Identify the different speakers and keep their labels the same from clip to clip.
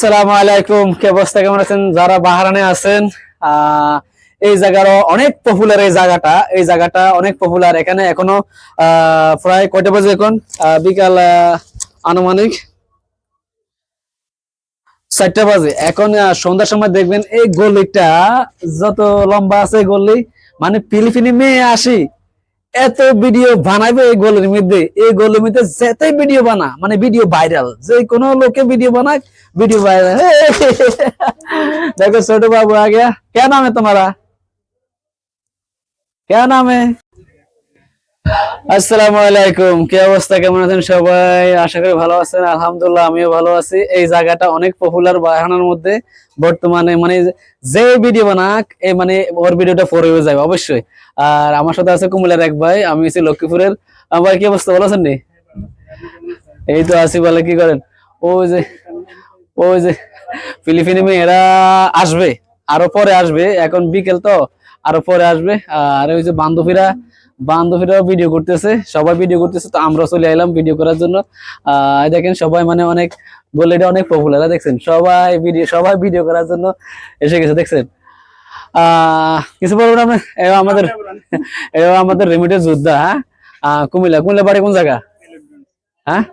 Speaker 1: আসসালামু আলাইকুম, কি অবস্থা, কেমন আছেন যারা বাহারানে আছেন? এই জায়গারও অনেক পপুলার, এই জায়গাটা অনেক পপুলার। এখানে এখনো প্রায় কয়টা বাজে এখন? বিকাল আনুমানিক 4টা বাজে এখন। সন্ধ্যার সময় দেখবেন এই গলিটা যত লম্বা আছে গলি, মানে ফিলিপিনি মেয়ে আসি এত ভিডিও বানাবে এই গলির মধ্যে যেতেই ভিডিও বানা, মানে ভিডিও ভাইরাল, যে কোনো লোকে ভিডিও বানাক, ভিডিও ভাইরাল। দেখো ছোট বাবু आ गया। क्या नाम है तुम्हारा? क्या नाम है? আসসালামু আলাইকুম, কি অবস্থা, কেমন আছেন সবাই? আশা করি ভালো আছেন। আলহামদুলিল্লাহ আমিও ভালো আছি। এই জায়গাটা অনেক পপুলার বাহানার মধ্যে বর্তমানে, মানে যে ভিডিও বানাক এই মানে ওর ভিডিওটা পরে হয়ে যাবে অবশ্যই। আর আমার সাথে আছে কুমিল্লার এক ভাই, আমি হচ্ছি লক্ষ্মীপুরের। ভাই কি অবস্থা, ভালো আছেন নি? এই তো আছি, বলে কি করেন? ওই যে ওই যে ফিলিপিনি মেয়েরা আসবে, আরো পরে আসবে, এখন বিকেল তো, আরো পরে আসবে। আর ওই যে বান্ধবীরাও ভিডিও করতেছে, সবাই ভিডিও করতেছে, তো আমরা চলে এলাম ভিডিও করার জন্য। দেখেন সবাই মানে অনেক, গলিটা অনেক পপুলার, দেখছেন সবাই ভিডিও করার জন্য এসে গেছে, দেখছেন। কিছু বলবেন আপনি? আমাদের আমাদের রেমিটের যোদ্ধা। হ্যাঁ, কুমিল্লা কুমিল্লা বাড়ি কোন জায়গা? হ্যাঁ,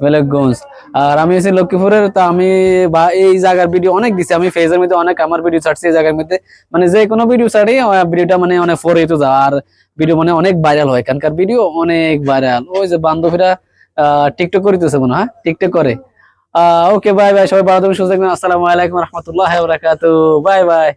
Speaker 1: মেলেকগঞ্জ। আর আমি আছি লক্ষ্মীপুরের। তা আমি এই জায়গার ভিডিও অনেক দিছি, আমি ফেসের মধ্যে অনেক আমার ভিডিও ছাড়ছি এই জায়গার মধ্যে। মানে যে কোনো ভিডিও ছাড়ি ভিডিওটা মানে অনেক ফরে তো যা, আর ভিডিও মানে অনেক ভাইরাল হয়, এখানকার ভিডিও অনেক ভাইরাল। ওই যে বান্ধবীরা টিকটক করিতেছে মনে হয়, টিকটক করে। ওকে, বাই বাই, সবাই ভালো থাকবেন, সুস্থ থাকবেন। আসসালামু আলাইকুম রহমতুল্লাহ বারাকাতুহু, বাই বাই।